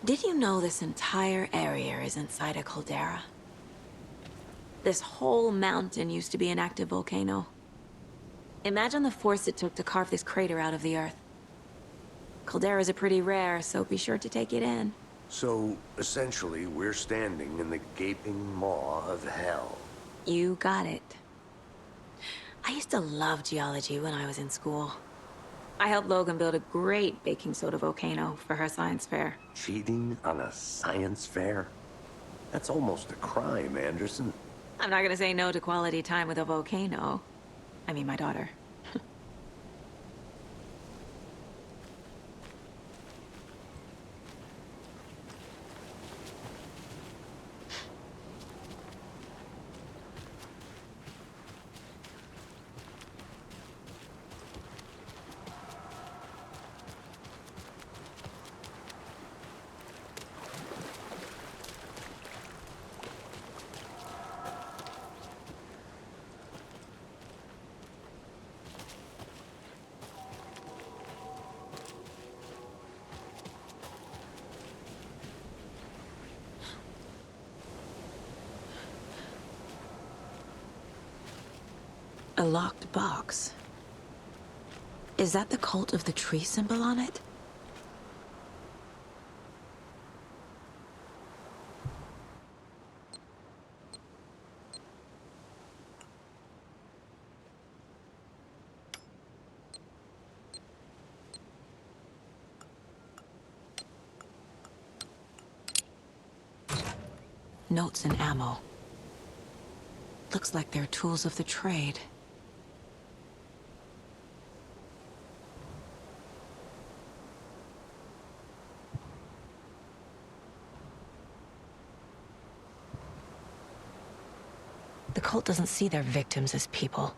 Did you know this entire area is inside a caldera? This whole mountain used to be an active volcano. Imagine the force it took to carve this crater out of the earth. Calderas are pretty rare, so be sure to take it in. So, essentially, we're standing in the gaping maw of hell. You got it. I used to love geology when I was in school. I helped Logan build a great baking soda volcano for her science fair. Cheating on a science fair? That's almost a crime, Anderson. I'm not gonna say no to quality time with a volcano. I mean, my daughter. A locked box. Is that the cult of the tree symbol on it? Notes and ammo. Looks like they're tools of the trade. The cult doesn't see their victims as people.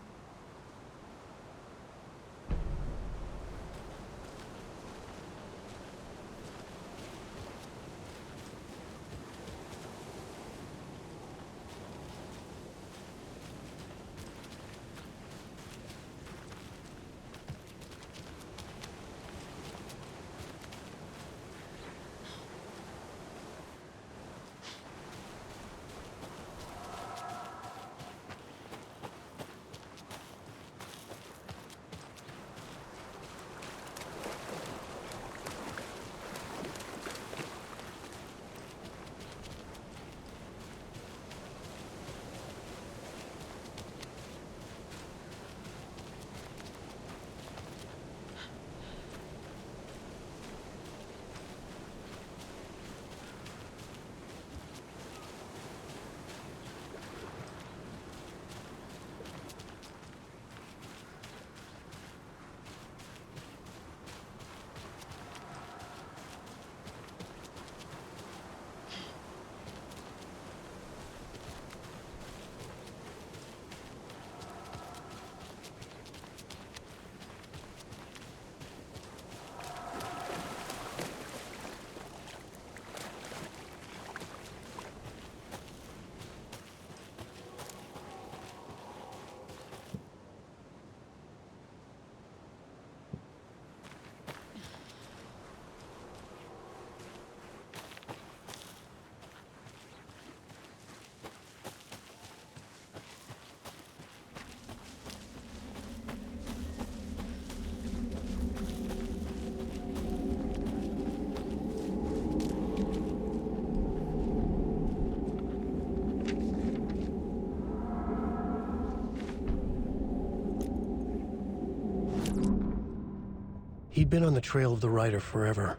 He'd been on the trail of the writer forever.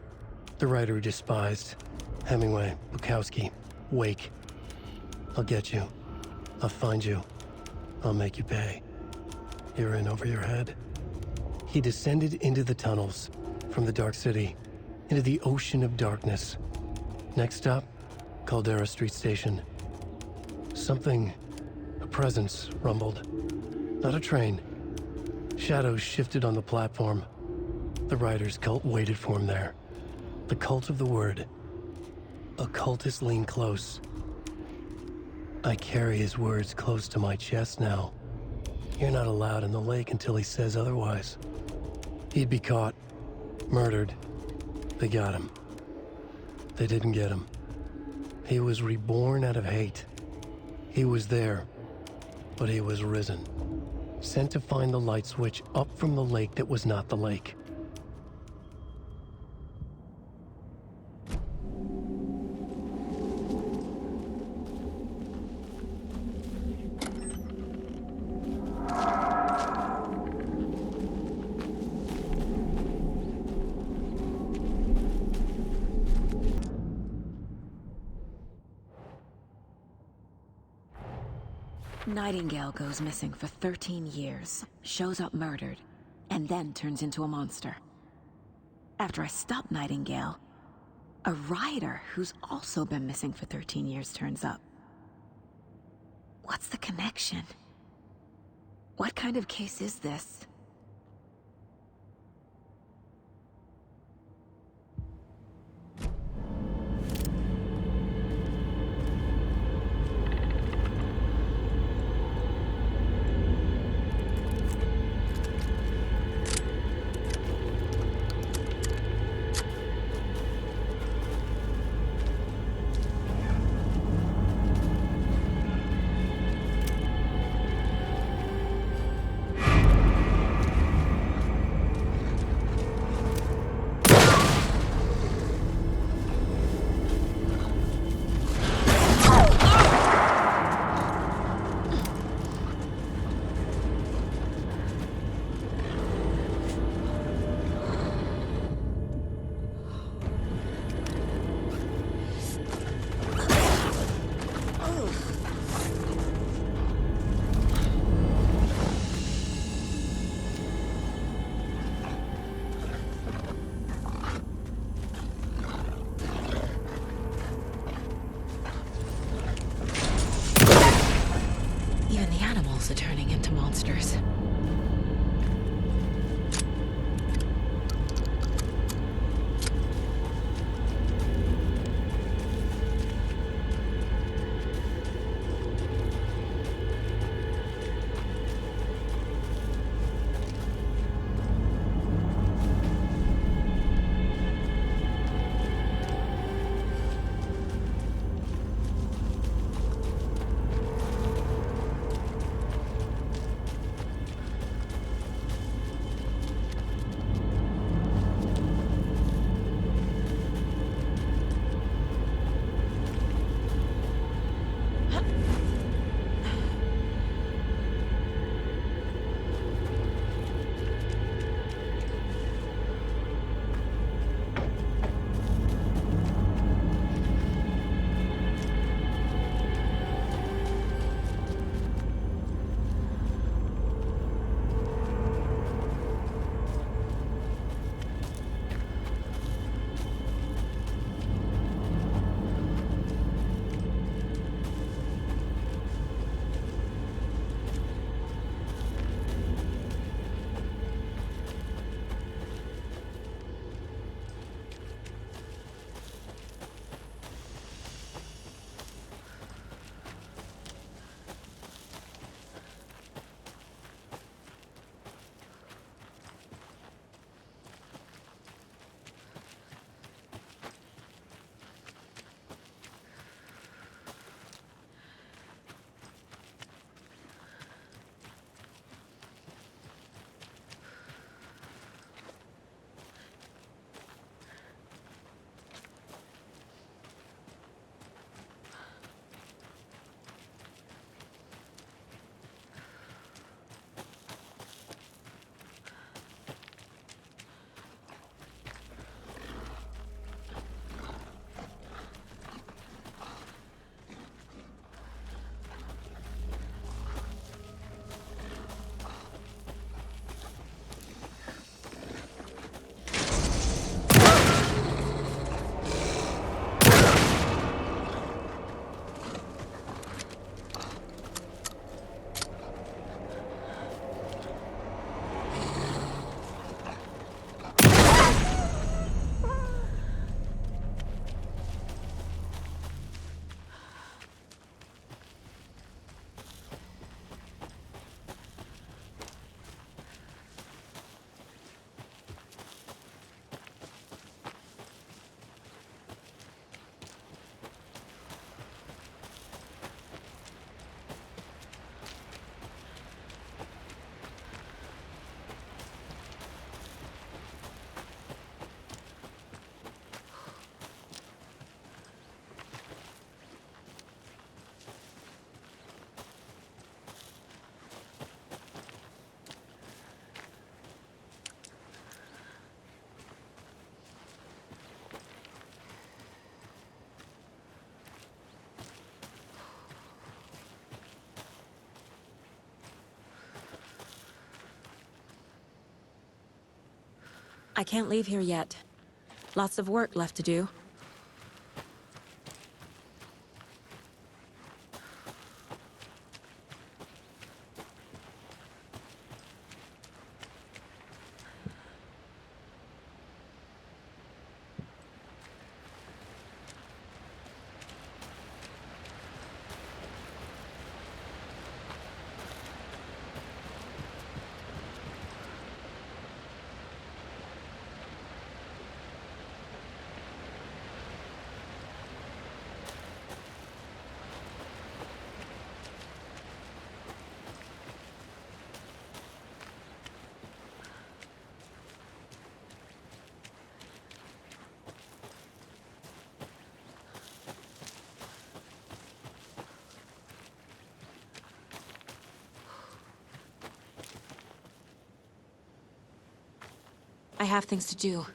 The writer he despised. Hemingway, Bukowski, Wake. I'll get you. I'll find you. I'll make you pay. You're in over your head. He descended into the tunnels, from the Dark City, into the ocean of darkness. Next stop, Caldera Street Station. Something, a presence, rumbled. Not a train. Shadows shifted on the platform. The writer's cult waited for him there. The cult of the word. Occultists lean close. I carry his words close to my chest now. You're not allowed in the lake until he says otherwise. He'd be caught, murdered. They got him. They didn't get him. He was reborn out of hate. He was there, but he was risen. Sent to find the light switch up from the lake that was not the lake. Nightingale goes missing for 13 years, shows up murdered, and then turns into a monster. After I stop Nightingale, a rider who's also been missing for 13 years turns up. What's the connection? What kind of case is this? Even the animals are turning into monsters. I can't leave here yet. Lots of work left to do. I have things to do,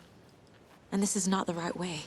and this is not the right way.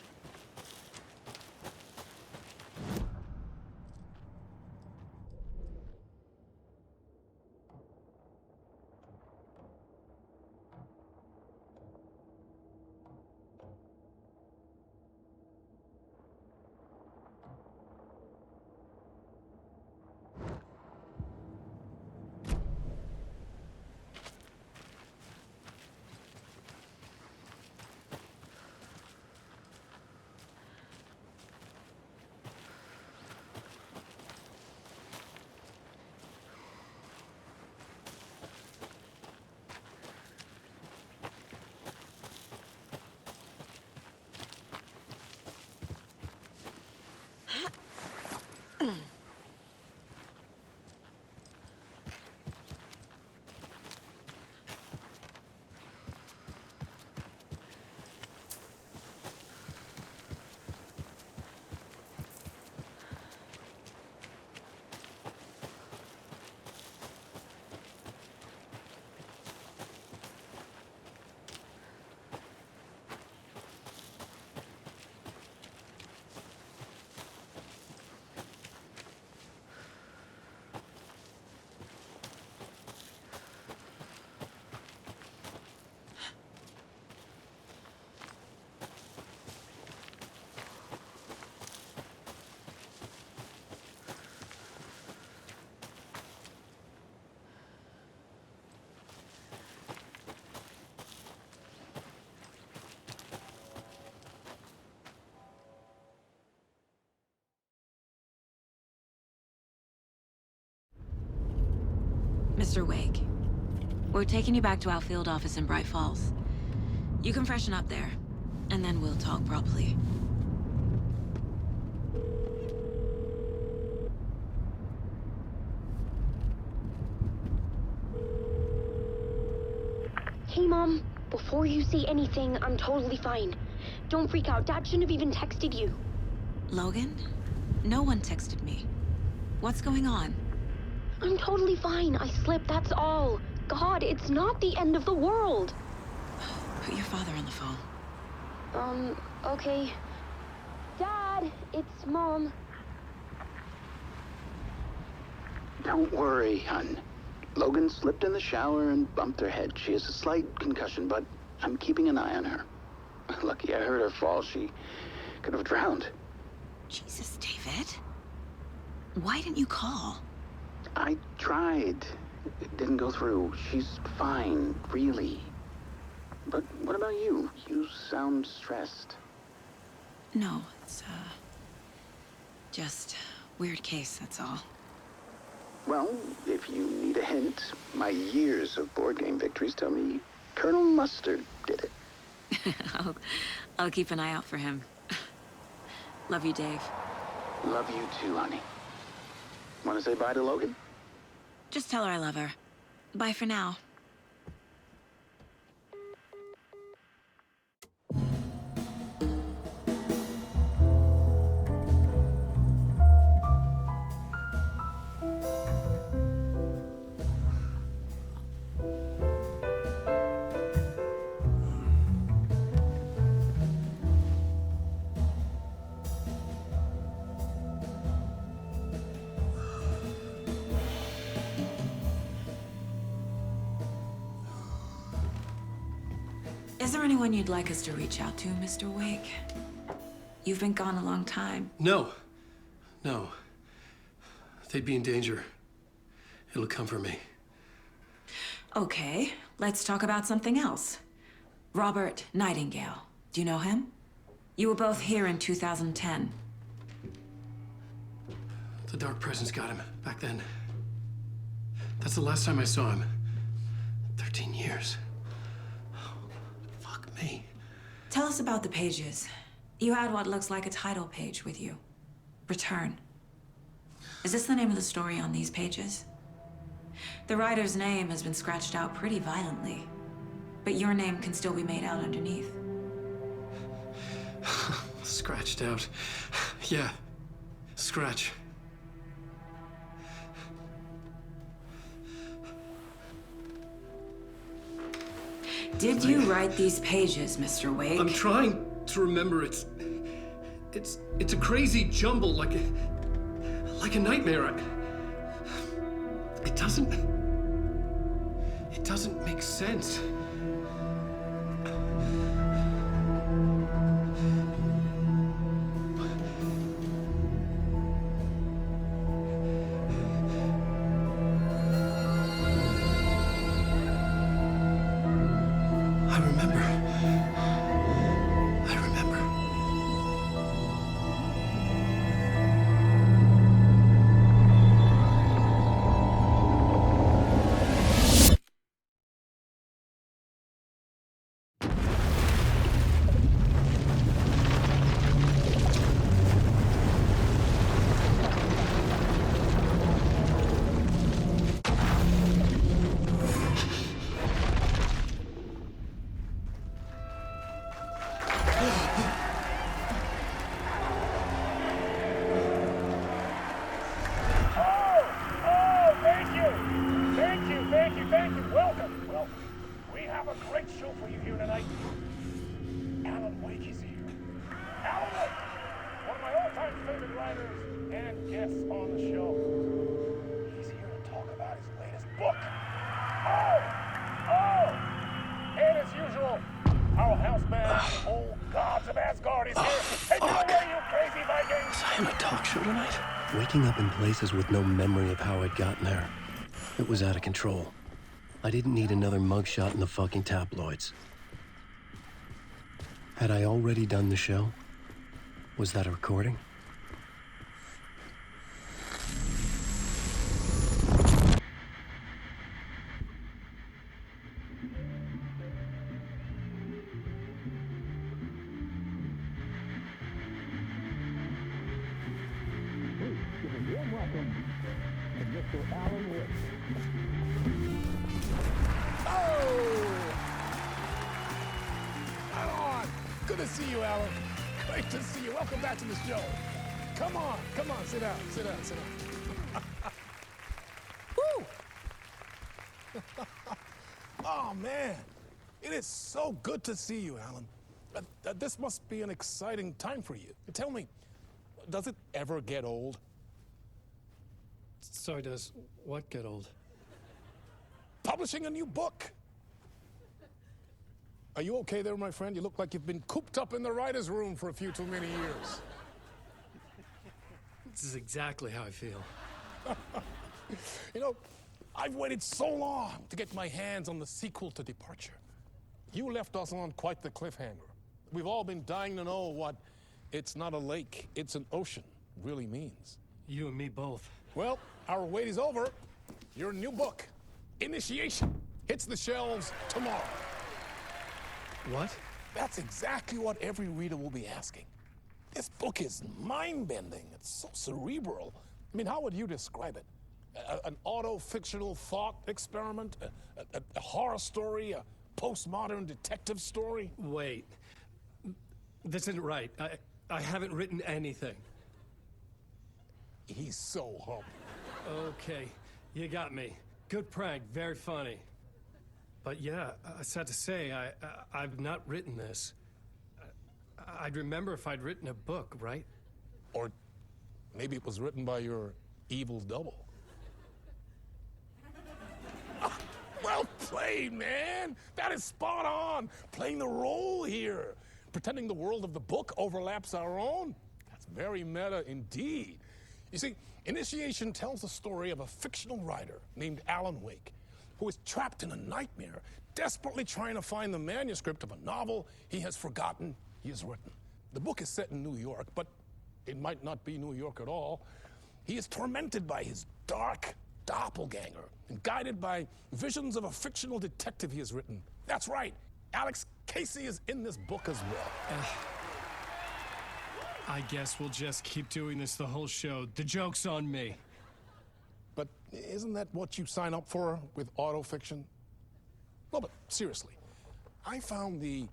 Mr. Wake, we're taking you back to our field office in Bright Falls. You can freshen up there, and then we'll talk properly. Hey, Mom. Before you say anything, I'm totally fine. Don't freak out. Dad shouldn't have even texted you. Logan? No one texted me. What's going on? I'm totally fine. I slipped, that's all. God, it's not the end of the world. Put your father on the phone. Okay. Dad, it's Mom. Don't worry, hon. Logan slipped in the shower and bumped her head. She has a slight concussion, but I'm keeping an eye on her. Lucky I heard her fall. She could have drowned. Jesus, David. Why didn't you call? I tried. It didn't go through. She's fine, really. But what about you? You sound stressed. No, it's, just weird case, that's all. Well, if you need a hint, my years of board game victories tell me Colonel Mustard did it. I'll keep an eye out for him. Love you, Dave. Love you too, honey. Want to say bye to Logan? Just tell her I love her. Bye for now. Is there anyone you'd like us to reach out to, Mr. Wake? You've been gone a long time. No. No. They'd be in danger. It'll come for me. Okay, let's talk about something else. Robert Nightingale. Do you know him? You were both here in 2010. The Dark Presence got him back then. That's the last time I saw him. 13 years. Oh, fuck me. Tell us about the pages. You had what looks like a title page with you. Return. Is this the name of the story on these pages? The writer's name has been scratched out pretty violently, but your name can still be made out underneath. Scratched out. Yeah. Scratch. Did you write these pages, Mr. Wake? I'm trying to remember. It's a crazy jumble, like a nightmare. It doesn't make sense. I remember. Thank you. Welcome. Well, we have a great show for you here tonight. Alan Wake is here. Alan Wake, one of my all-time favorite writers and guests on the show. He's here to talk about his latest book. And as usual, our house band, the old gods of Asgard, is here. Take it away, you crazy Vikings! Was I on a talk show tonight? Waking up in places with no memory of how I'd gotten there. It was out of control. I didn't need another mugshot in the fucking tabloids. Had I already done the show? Was that a recording? Good to see you, Alan. Great to see you. Welcome back to the show. Come on, sit down. Woo! Oh, man. It is so good to see you, Alan. This must be an exciting time for you. Tell me, does it ever get old? Sorry, does what get old? Publishing a new book. Are you okay there, my friend? You look like you've been cooped up in the writer's room for a few too many years. This is exactly how I feel. You know, I've waited so long to get my hands on the sequel to Departure. You left us on quite the cliffhanger. We've all been dying to know what "it's not a lake, it's an ocean" really means. You and me both. Well, our wait is over. Your new book, Initiation, hits the shelves tomorrow. What? That's exactly what every reader will be asking. This book is mind-bending. It's so cerebral. I mean, how would you describe it? An auto-fictional thought experiment? A horror story? A postmodern detective story? Wait. This isn't right. I haven't written anything. He's so humble. Okay, you got me. Good prank, very funny. But yeah, sad to say, I've not written this. I'd remember if I'd written a book, right? Or maybe it was written by your evil double. Well played, man. That is spot on. Playing the role here. Pretending the world of the book overlaps our own. That's very meta indeed. You see, Initiation tells the story of a fictional writer named Alan Wake, who is trapped in a nightmare, desperately trying to find the manuscript of a novel he has forgotten he has written. The book is set in New York, but it might not be New York at all. He is tormented by his dark doppelganger and guided by visions of a fictional detective he has written. That's right, Alex Casey is in this book as well. I guess we'll just keep doing this the whole show. The joke's on me. But isn't that what you sign up for with autofiction? No, but seriously, I found the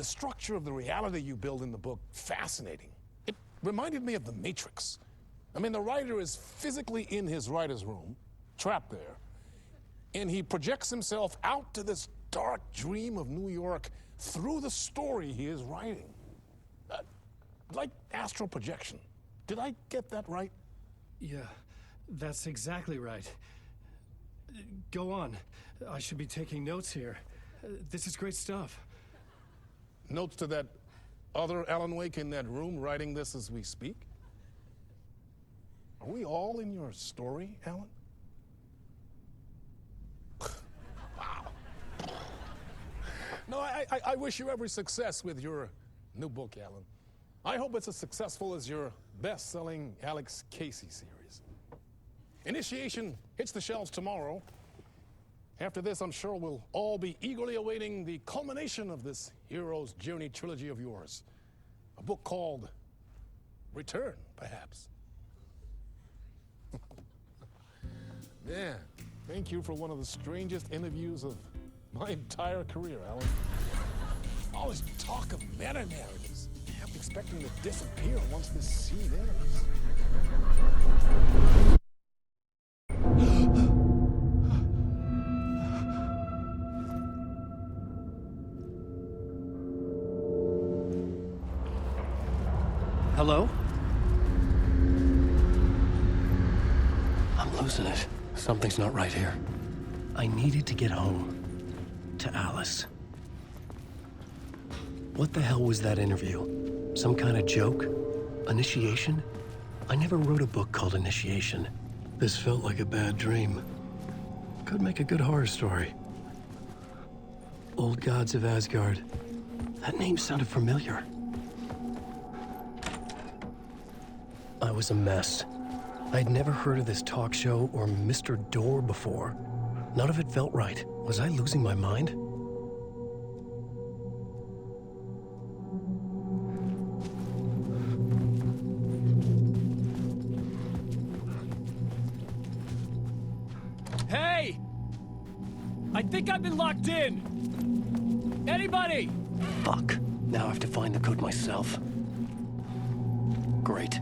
structure of the reality you build in the book fascinating. It reminded me of The Matrix. I mean, the writer is physically in his writer's room, trapped there, and he projects himself out to this dark dream of New York through the story he is writing. Like astral projection. Did I get that right? Yeah, that's exactly right. Go on. I should be taking notes here. This is great stuff. Notes to that other Alan Wake in that room writing this as we speak? Are we all in your story, Alan? Wow. No, I wish you every success with your new book, Alan. I hope it's as successful as your best-selling Alex Casey series. Initiation hits the shelves tomorrow. After this, I'm sure we'll all be eagerly awaiting the culmination of this hero's journey trilogy of yours. A book called Return, perhaps. Man, thank you for one of the strangest interviews of my entire career, Alan. All this talk of meta-narratives. I'm expecting to disappear once this scene ends. Hello? I'm losing it. Something's not right here. I needed to get home. To Alice. What the hell was that interview? Some kind of joke? Initiation? I never wrote a book called Initiation. This felt like a bad dream. Could make a good horror story. Old Gods of Asgard. That name sounded familiar. I was a mess. I'd never heard of this talk show or Mr. Door before. None of it felt right. Was I losing my mind? Hey! I think I've been locked in! Anybody? Fuck. Now I have to find the code myself. Great.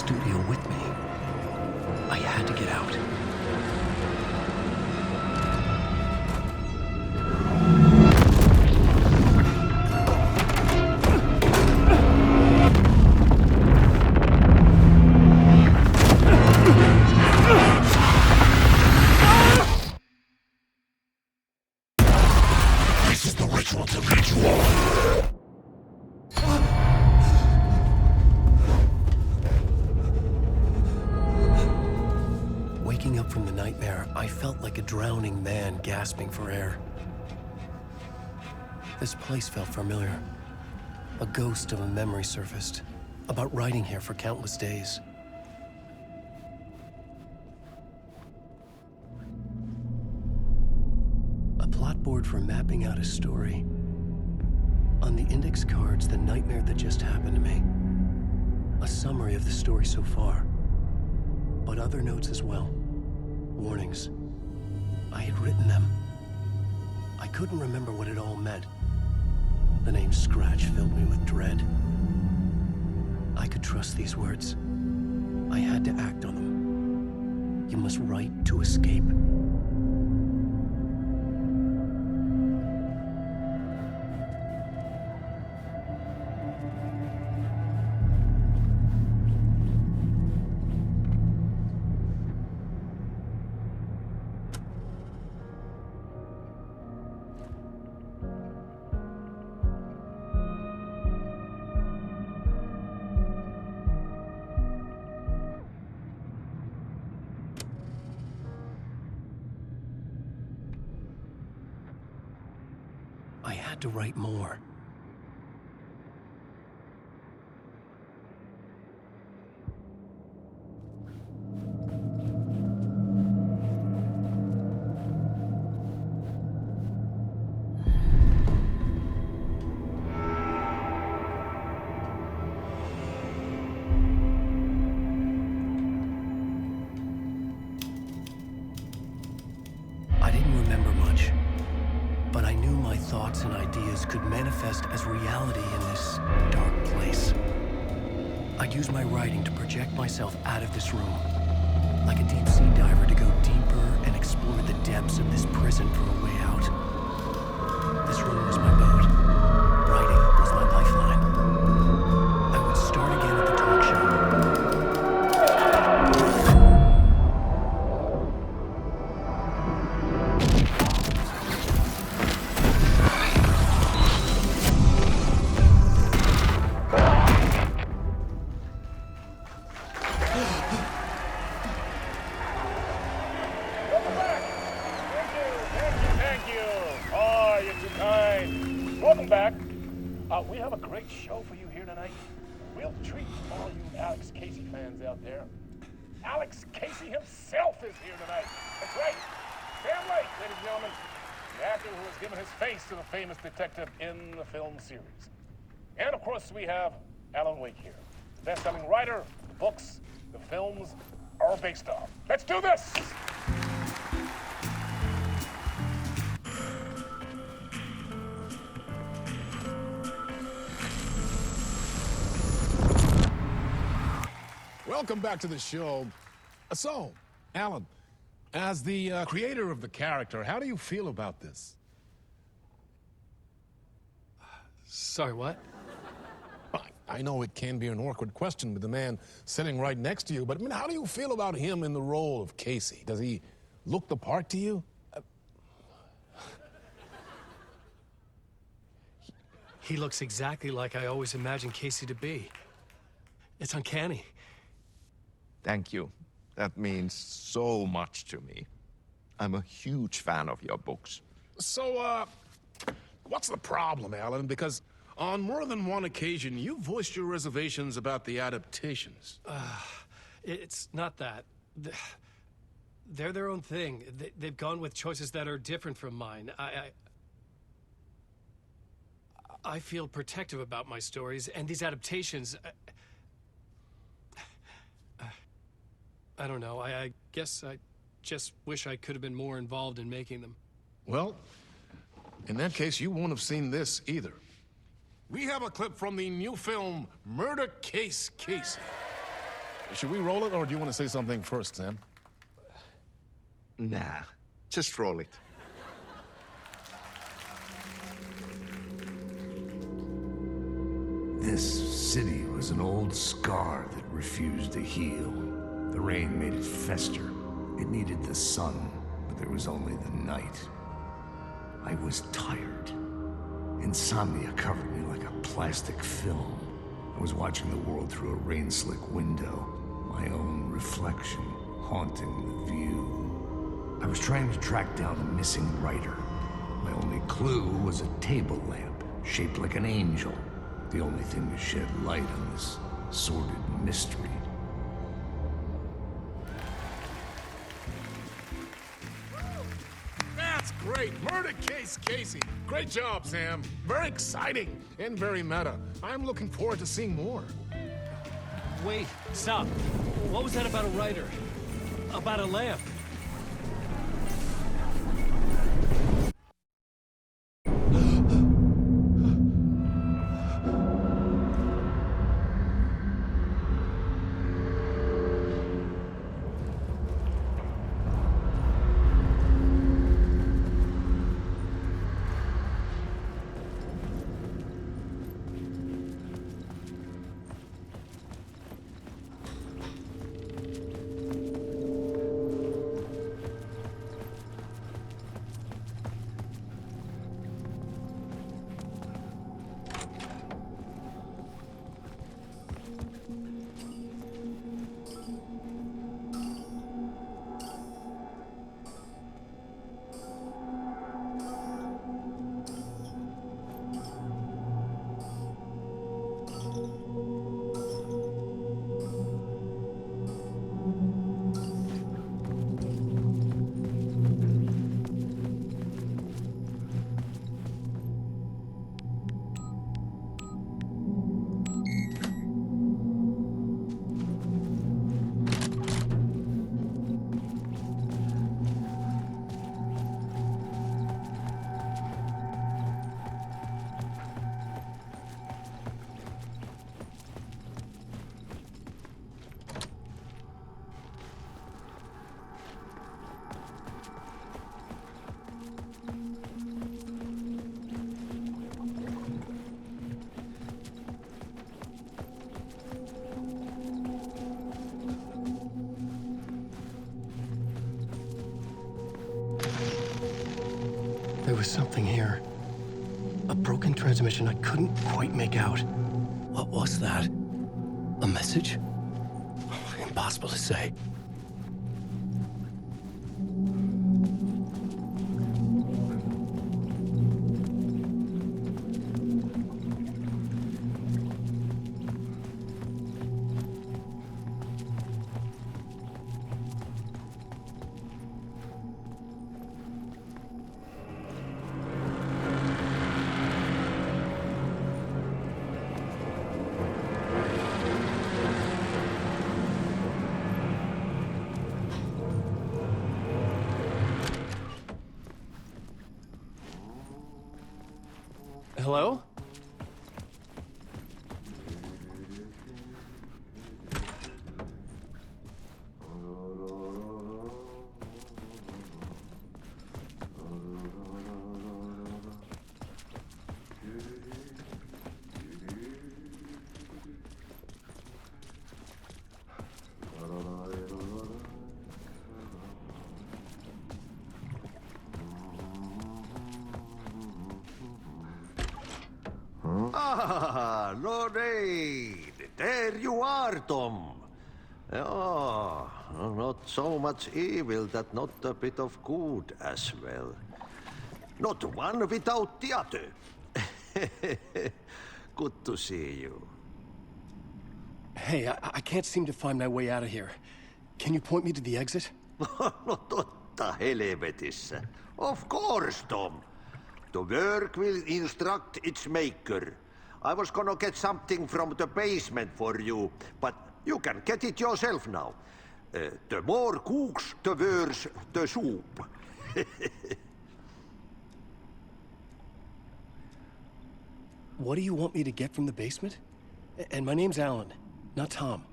studio with me. I had to get out. Waking up from the nightmare, I felt like a drowning man gasping for air. This place felt familiar. A ghost of a memory surfaced, about riding here for countless days. A plot board for mapping out a story. On the index cards, the nightmare that just happened to me. A summary of the story so far, but other notes as well. Warnings. I had written them. I couldn't remember what it all meant. The name Scratch filled me with dread. I could trust these words. I had to act on them. You must write to escape. I had to write more. I didn't remember much, but I knew my thoughts and ideas could manifest as reality in this dark place. I'd use my writing to project myself out of this room, like a deep-sea diver to go deeper and explore the depths of this prison for a way out. This room was my boat. Writing was my lifeline. I would start again at the talk show. Welcome back. Thank you. Oh, you're too kind. Welcome back. We have a great show for you here tonight. Real treat for all you Alex Casey fans out there. Alex Casey himself is here tonight. That's right. Sam Lake, ladies and gentlemen. The actor who has given his face to the famous detective in the film series. And of course, we have Alan Wake here. The best-selling writer, the books, the films are based off. Let's do this! Welcome back to the show. So, Alan, as the creator of the character, how do you feel about this? Sorry, what? I know it can be an awkward question with the man sitting right next to you, but I mean, how do you feel about him in the role of Casey? Does he look the part to you? He looks exactly like I always imagined Casey to be. It's uncanny. Thank you. That means so much to me. I'm a huge fan of your books. So, what's the problem, Alan? Because on more than one occasion, you voiced your reservations about the adaptations. It's not that. They're their own thing. They've gone with choices that are different from mine. I feel protective about my stories, and these adaptations... I don't know. I guess I just wish I could have been more involved in making them. Well, in that case, you won't have seen this either. We have a clip from the new film, Murder Case Casey. Should we roll it, or do you want to say something first, Sam? Nah, just roll it. This city was an old scar that refused to heal. The rain made it fester. It needed the sun, but there was only the night. I was tired. Insomnia covered me like a plastic film. I was watching the world through a rain-slick window, my own reflection haunting the view. I was trying to track down a missing writer. My only clue was a table lamp, shaped like an angel. The only thing to shed light on this sordid mystery. That's great! Murder case, Casey! Great job, Sam. Very exciting and very meta. I'm looking forward to seeing more. Wait, stop. What was that about a writer? About a lamp? There was something here. A broken transmission I couldn't quite make out. What was that? A message? Impossible to say. Hello? Ah, Lorraine! There you are, Tom. Oh, not so much evil that not a bit of good as well. Not one without the other. Good to see you. Hey, I can't seem to find my way out of here. Can you point me to the exit? No totta helvetissä. Of course, Tom. The work will instruct its maker. I was gonna get something from the basement for you, but you can get it yourself now. The more cooks, the worse the soup. What do you want me to get from the basement? And my name's Alan, not Tom.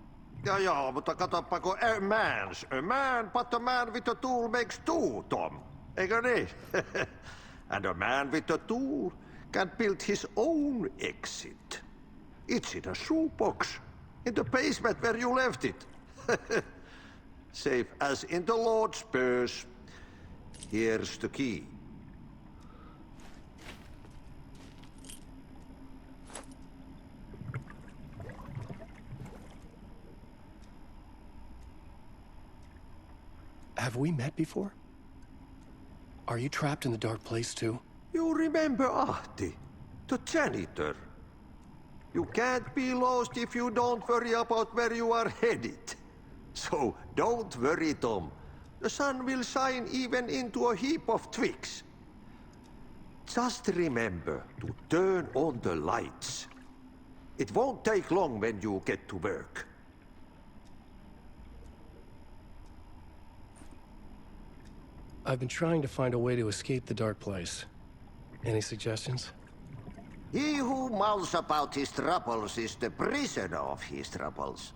Ja, mutta katsopako a man, but a man with a tool makes two, Tom. Eikö niin? And a man with a tool can build his own exit. It's in a shoebox, in the basement where you left it. Safe as in the Lord's purse. Here's the key. Have we met before? Are you trapped in the dark place too? You remember Ahti, the janitor. You can't be lost if you don't worry about where you are headed. So don't worry, Tom. The sun will shine even into a heap of twigs. Just remember to turn on the lights. It won't take long when you get to work. I've been trying to find a way to escape the dark place. Any suggestions? He who mouths about his troubles is the prisoner of his troubles.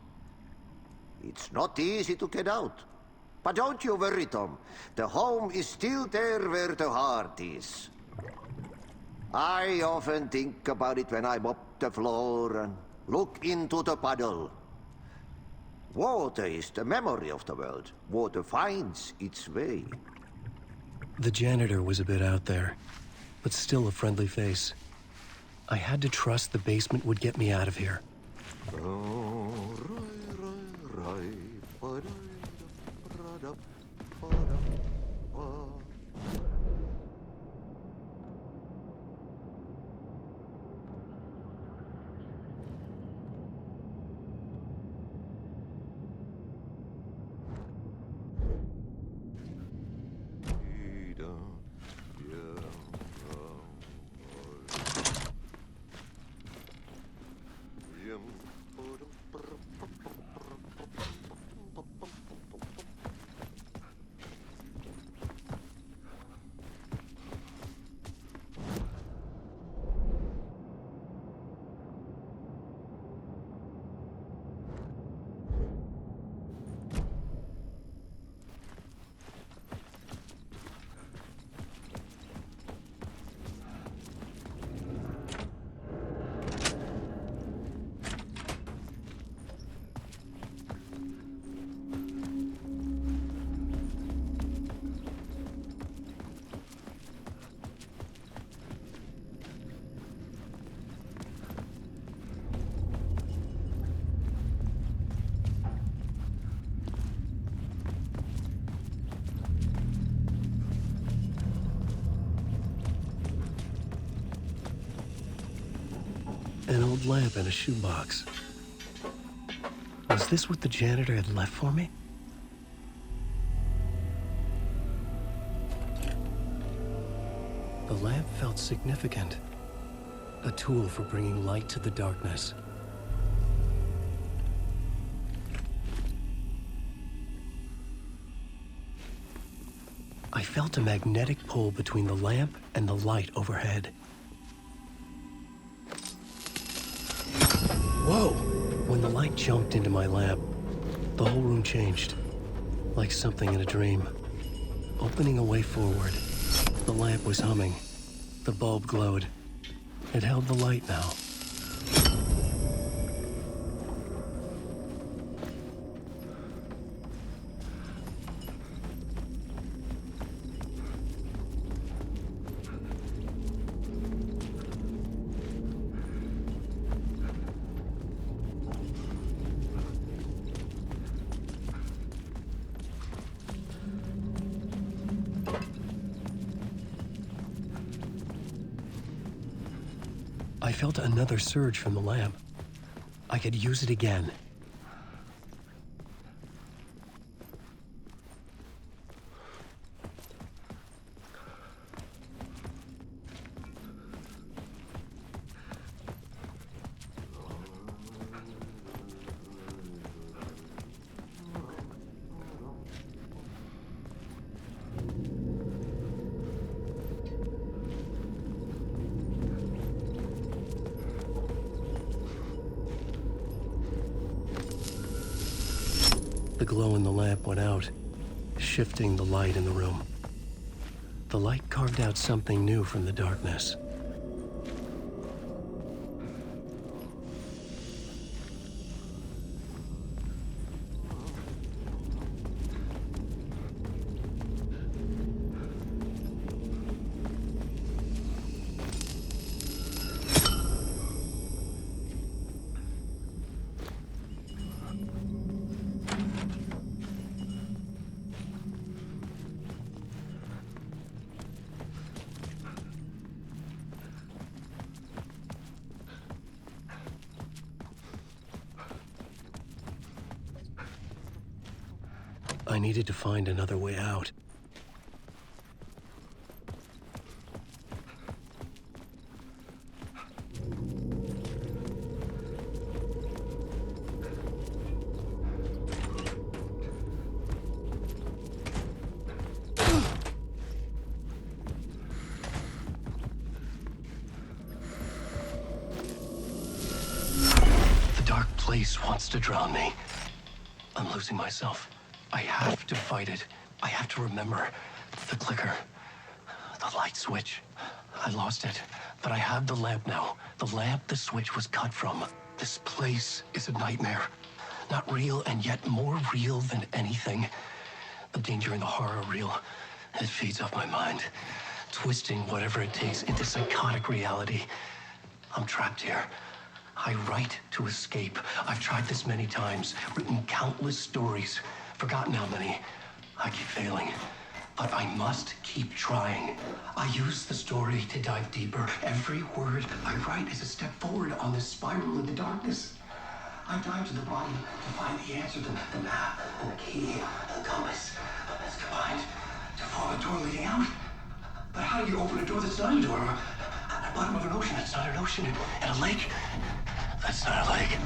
It's not easy to get out. But don't you worry, Tom. The home is still there where the heart is. I often think about it when I mop the floor and look into the puddle. Water is the memory of the world. Water finds its way. The janitor was a bit out there, but still a friendly face. I had to trust the basement would get me out of here. An old lamp in a shoebox. Was this what the janitor had left for me? The lamp felt significant. A tool for bringing light to the darkness. I felt a magnetic pull between the lamp and the light overhead. Whoa! When the light jumped into my lamp, the whole room changed. Like something in a dream. Opening a way forward, the lamp was humming. The bulb glowed. It held the light now. I felt another surge from the lamp. I could use it again. The glow in the lamp went out, shifting the light in the room. The light carved out something new from the darkness. I needed to find another way out. The dark place wants to drown me. I'm losing myself. I have to fight it. I have to remember. The clicker. The light switch. I lost it. But I have the lamp now. The lamp the switch was cut from. This place is a nightmare. Not real, and yet more real than anything. The danger and the horror are real. It feeds off my mind. Twisting whatever it takes into psychotic reality. I'm trapped here. I write to escape. I've tried this many times. Written countless stories. Forgotten how many. I keep failing, but I must keep trying. I use the story to dive deeper. Every word I write is a step forward on this spiral into darkness. I dive to the bottom to find the answer, the map, and the key, and the compass. That's combined to form a door leading out. But how do you open a door that's not a door? At the bottom of an ocean that's not an ocean, and a lake that's not a lake.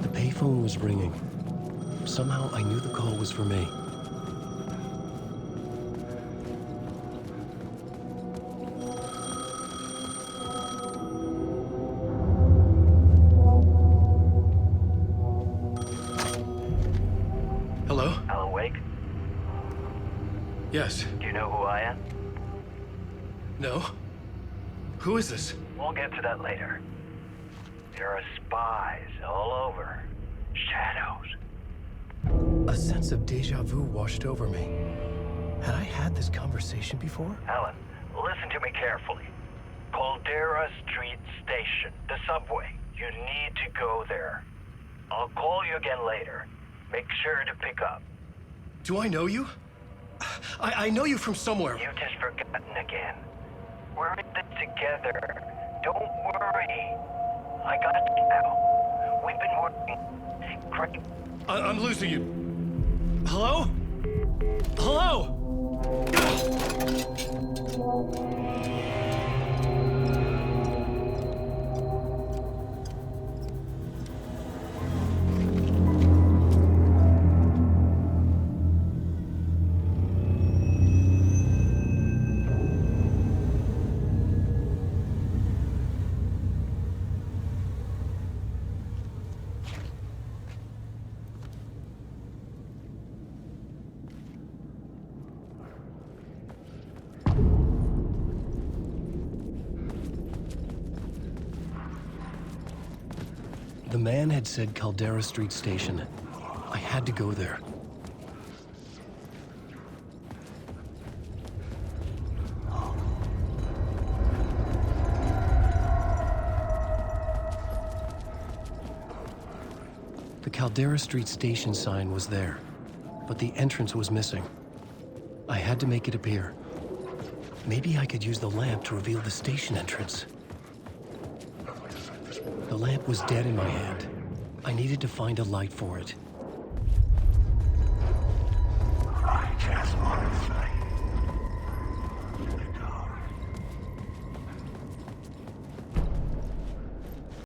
The phone was ringing. Somehow I knew the call was for me. Hello? Alan Wake? Yes. Do you know who I am? No? Who is this? We'll get to that later. There are spies all over. Shadows. A sense of deja vu washed over me. Had I had this conversation before? Alan, listen to me carefully. Caldera Street Station, the subway. You need to go there. I'll call you again later. Make sure to pick up. Do I know you? I know you from somewhere. You've just forgotten again. We're in this together. Don't worry. I got you now. We've been working great. I'm losing you. Hello? Hello? The man had said Caldera Street Station. I had to go there. The Caldera Street station sign was there, but the entrance was missing. I had to make it appear. Maybe I could use the lamp to reveal the station entrance. The lamp was dead in my hand. I needed to find a light for it. Right as